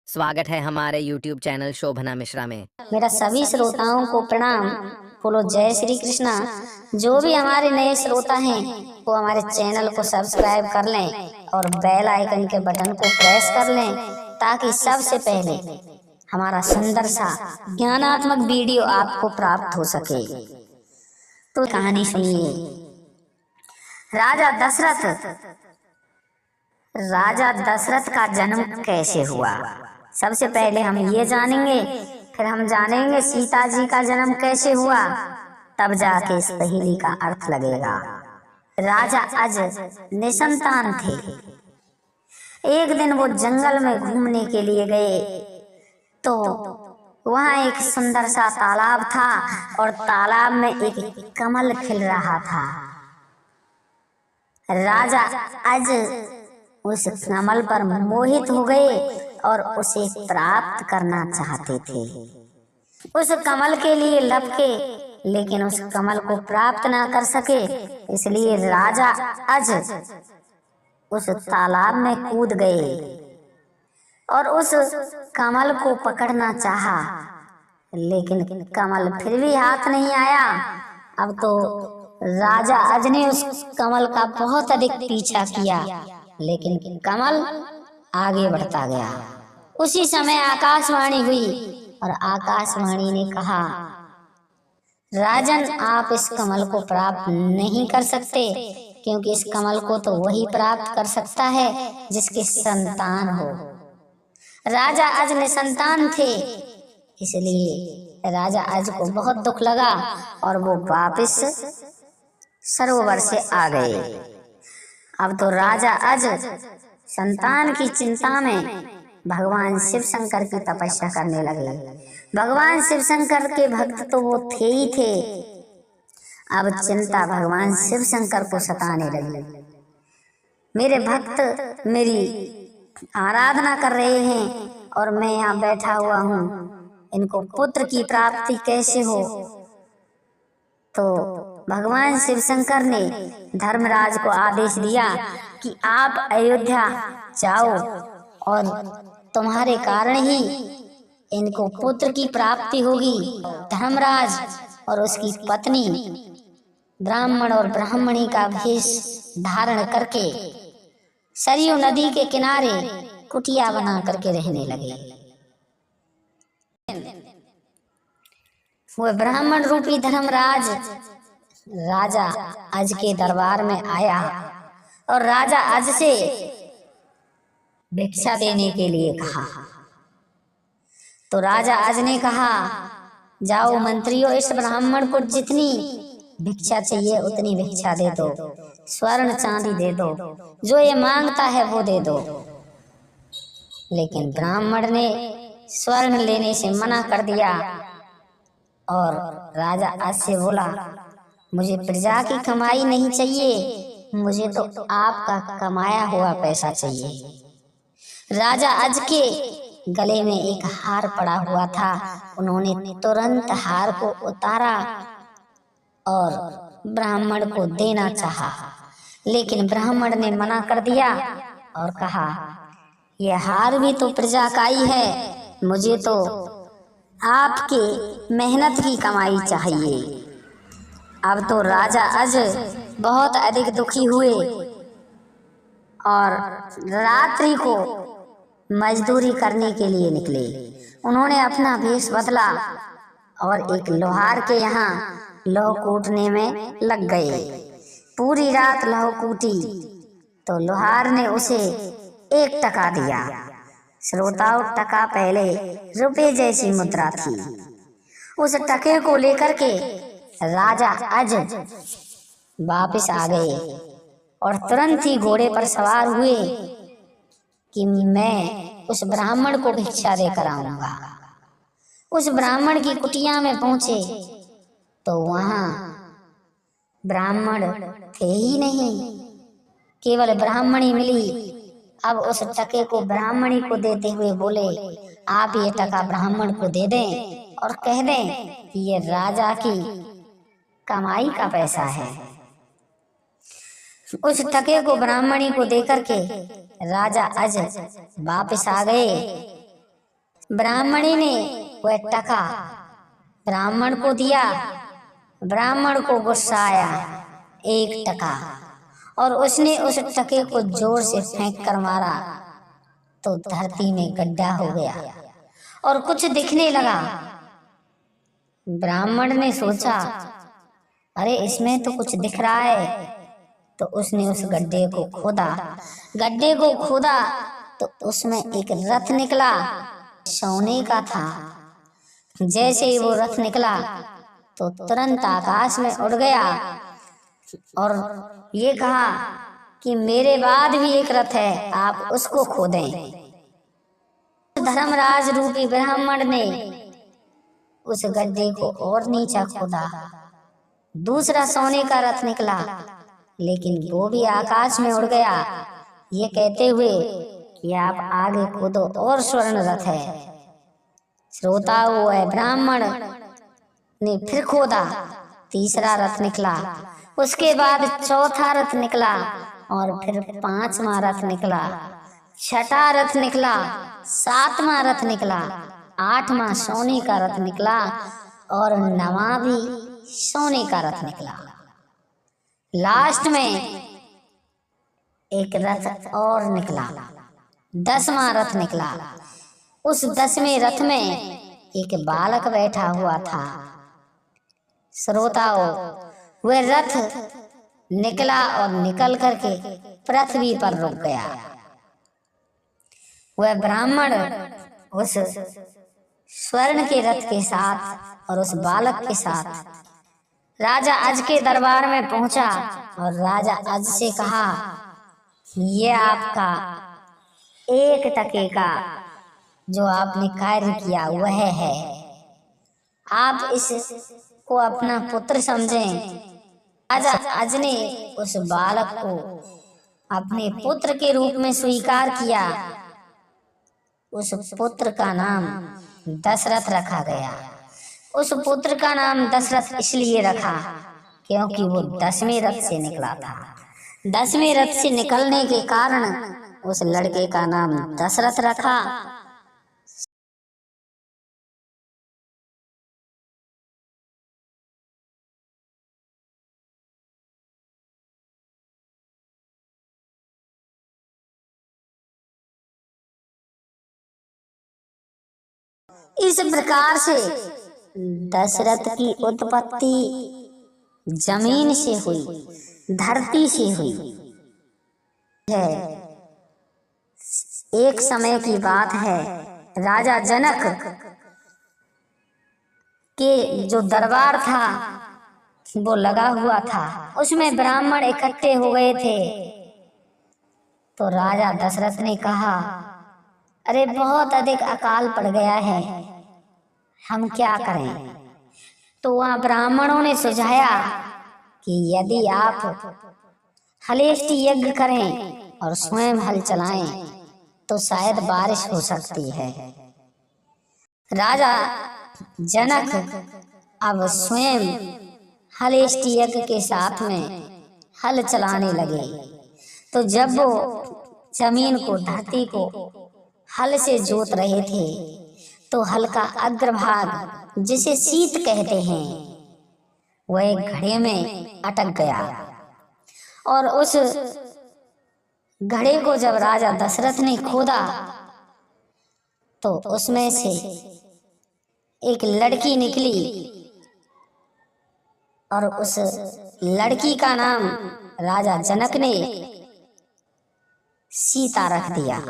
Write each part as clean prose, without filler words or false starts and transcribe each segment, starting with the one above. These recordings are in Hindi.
स्वागत है हमारे YouTube चैनल शोभना मिश्रा में। मेरा सभी श्रोताओं को प्रणाम। बोलो जय श्री कृष्णा। जो भी हमारे नए श्रोता हैं वो हमारे चैनल को सब्सक्राइब कर लें और बेल आइकन के बटन को प्रेस कर लें ताकि सबसे पहले हमारा सुंदर सा ज्ञानात्मक वीडियो आपको प्राप्त हो सके। तो कहानी सुनिए। राजा दशरथ का जन्म कैसे हुआ। सबसे पहले हम ये जानेंगे, फिर हम जानेंगे सीता जी का जन्म कैसे हुआ, तब जाके इस पहेली का अर्थ लगेगा। राजा अज निसंतान थे। एक दिन वो जंगल में घूमने के लिए गए तो वहाँ एक सुंदर सा तालाब था और तालाब में एक कमल खिल रहा था। राजा अज उस कमल पर मोहित हो गए और उसे प्राप्त करना चाहते थे। उस कमल के लिए लपके लेकिन उस कमल को प्राप्त ना कर सके, इसलिए राजा अज उस तालाब में कूद गए और उस कमल को पकड़ना चाहा, लेकिन कमल फिर भी हाथ नहीं आया। अब तो राजा अज ने उस कमल का बहुत अधिक पीछा किया, लेकिन कमल आगे बढ़ता गया। उसी समय आकाशवाणी हुई और आकाशवाणी ने कहा, राजन आप इस कमल को प्राप्त नहीं कर सकते, क्योंकि इस कमल को तो वही प्राप्त कर सकता है जिसके संतान हो। राजा अज निसंतान थे, इसलिए राजा अज को बहुत दुख लगा और वो वापस सरोवर से आ गए। अब तो राजा अज संतान की चिंता में भगवान शिव शंकर की तपस्या करने लगे। भगवान शिव शंकर के भक्त तो वो थे ही थे। अब चिंता भगवान शिव शंकर को सताने लगी। मेरे भक्त मेरी आराधना कर रहे हैं और मैं यहाँ बैठा हुआ हूँ, इनको पुत्र की प्राप्ति कैसे हो। तो भगवान शिव शंकर ने धर्मराज को आदेश दिया कि आप अयोध्या जाओ और तुम्हारे कारण ही इनको पुत्र की प्राप्ति होगी। धर्मराज और उसकी पत्नी ब्राह्मण और ब्राह्मणी का वेश धारण करके सरयू नदी के किनारे कुटिया बना करके रहने लगे। वह ब्राह्मण रूपी धर्मराज राजा अज के दरबार में आया और राजा अज से भिक्षा देने के लिए कहा। तो राजा अज ने कहा, जाओ मंत्रियों, इस ब्राह्मण को जितनी भिक्षा चाहिए उतनी भिक्षा दे दो, स्वर्ण चांदी दे दो, जो ये मांगता है वो दे दो। लेकिन ब्राह्मण ने स्वर्ण लेने से मना कर दिया और राजा अज से बोला, मुझे प्रजा की कमाई नहीं चाहिए, मुझे तो आपका कमाया हुआ पैसा चाहिए। राजा अज के गले में एक हार पड़ा हुआ था। उन्होंने तुरंत हार को उतारा और ब्राह्मण को देना चाहा, लेकिन ब्राह्मण ने मना कर दिया और कहा, यह हार भी तो प्रजा का ही है, मुझे तो आपके मेहनत की कमाई चाहिए। अब तो राजा अज बहुत अधिक दुखी हुए और रात्रि को मजदूरी करने के लिए निकले। उन्होंने अपना वेश बदला और एक लोहार के यहाँ लौह कूटने में लग गए। पूरी रात लौह कूटी तो लोहार ने उसे 1 टका दिया। श्रोताओं, टका पहले रुपए जैसी मुद्रा थी। उस टके को लेकर के राजा अज वापस आ गए और तुरंत ही घोड़े पर सवार हुए कि मैं उस ब्राह्मण को भिक्षा देकर आऊंगा। उस ब्राह्मण की कुटिया में पहुंचे तो वहां ब्राह्मण थे ही नहीं, केवल ब्राह्मणी मिली। अब उस टके को ब्राह्मणी को देते हुए बोले, आप ये टका ब्राह्मण को दे दें और कह दें कि ये राजा की कमाई का पैसा है। उस टके को ब्राह्मणी को देकर के राजा अज वापस आ गए ब्राह्मणी ने वह टका ब्राह्मण को दिया। ब्राह्मण को गुस्सा आया, 1 टका, और उसने उस टके को जोर से फेंक कर मारा तो धरती में गड्ढा हो गया और कुछ दिखने लगा। ब्राह्मण ने सोचा, अरे इसमें तो कुछ दिख रहा है, तो उसने उस गड्ढे को खोदा। गड्ढे को खोदा तो उसमें एक रथ निकला, सोने का था। जैसे ही वो रथ निकला तो तुरंत आकाश में उड़ गया और ये कहा कि मेरे बाद भी एक रथ है, आप उसको खोदें। धर्मराज रूपी ब्राह्मण ने उस गड्ढे को और नीचा खोदा। दूसरा सोने का रथ निकला, लेकिन वो भी आकाश में उड़ गया, ये कहते हुए कि आप आगे खोदो और स्वर्ण रथ है। श्रोताओं, ब्राह्मण ने फिर खोदा, तीसरा रथ निकला, उसके बाद चौथा रथ निकला और फिर 5वां रथ निकला, 6ठा रथ निकला, 7वां रथ निकला, 8वां सोने का रथ निकला और 9वां भी सोने का रथ निकला। लास्ट में एक रथ और निकला, 10वां रथ निकला। उस 10वें रथ में एक बालक बैठा हुआ था। श्रोताओं, वह रथ निकला और निकल करके पृथ्वी पर रुक गया। वह ब्राह्मण उस स्वर्ण के रथ के साथ और उस बालक के साथ राजा अज के दरबार में पहुंचा और राजा अज से कहा, ये आपका 1 टके का जो आपने कार्य किया वह है, आप इसको अपना पुत्र समझें। राजा अज ने उस बालक को अपने पुत्र के रूप में स्वीकार किया। उस पुत्र का नाम दशरथ रखा गया। उस पुत्र का नाम दशरथ इसलिए रखा क्योंकि वो 10वें रथ से निकला था। 10वें रथ से निकलने के कारण उस लड़के का नाम दशरथ रखा। इस प्रकार से दशरथ की उत्पत्ति जमीन से हुई, धरती से हुई है। एक समय की बात है, राजा जनक के जो दरबार था वो लगा हुआ था, उसमें ब्राह्मण इकट्ठे हो गए थे। तो राजा दशरथ ने कहा, अरे बहुत अधिक अकाल पड़ गया है, हम क्या करें। तो वहाँ ब्राह्मणों ने सुझाया कि यदि आप हलेष्टि यज्ञ करें और स्वयं हल चलाएं तो शायद बारिश हो सकती है। राजा जनक अब स्वयं हलेष्टि यज्ञ के साथ में हल चलाने लगे। तो जब वो जमीन को, धरती को हल से जोत रहे थे तो हल का अग्रभाग, जिसे शीत कहते हैं, वह एक घड़े में अटक गया। और उस घड़े को जब राजा दशरथ ने खोदा तो उसमें से एक लड़की निकली और उस लड़की का नाम राजा जनक ने सीता रख दिया।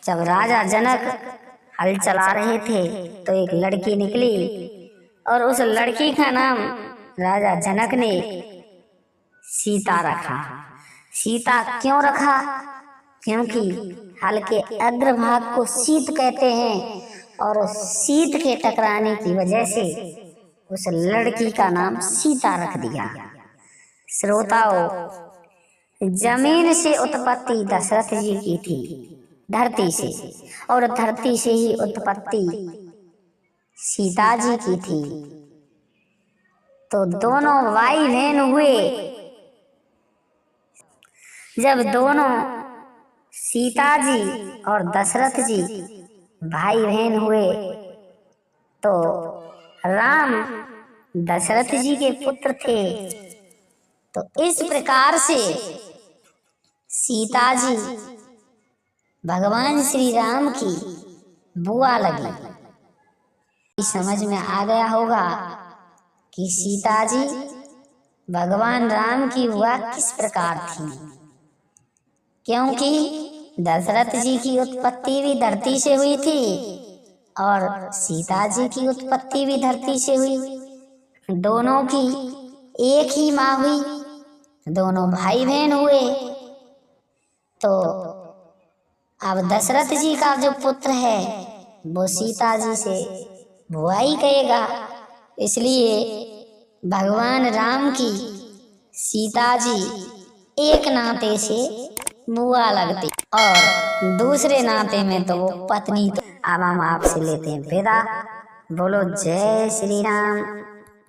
जब राजा जनक हल चला रहे थे तो एक लड़की निकली और उस लड़की का नाम राजा जनक ने सीता रखा। सीता क्यों रखा? क्योंकि हल के अग्रभाग को शीत कहते हैं और शीत के टकराने की वजह से उस लड़की का नाम सीता रख दिया। श्रोताओं, जमीन से उत्पत्ति दशरथ जी की थी, धरती से, और धरती से ही उत्पत्ति सीता जी की थी। तो दोनों भाई बहन हुए। जब दोनों सीता जी और दशरथ जी भाई बहन हुए। तो राम दशरथ जी के पुत्र थे। तो इस प्रकार से सीता जी भगवान श्री राम की बुआ लगी। समझ में आ गया होगा कि सीता जी भगवान राम की बुआ किस प्रकार थी, क्योंकि दशरथ जी की उत्पत्ति भी धरती से हुई थी और सीता जी की उत्पत्ति भी धरती से हुई। दोनों की एक ही माँ हुई, दोनों भाई बहन हुए। तो अब दशरथ जी का जो पुत्र है वो सीता जी से बुआ ही कहेगा। इसलिए भगवान राम की सीता जी एक नाते से बुआ लगती और दूसरे नाते में तो वो पत्नी। तो अब हम आपसे लेते हैं विदा। बोलो जय श्री राम।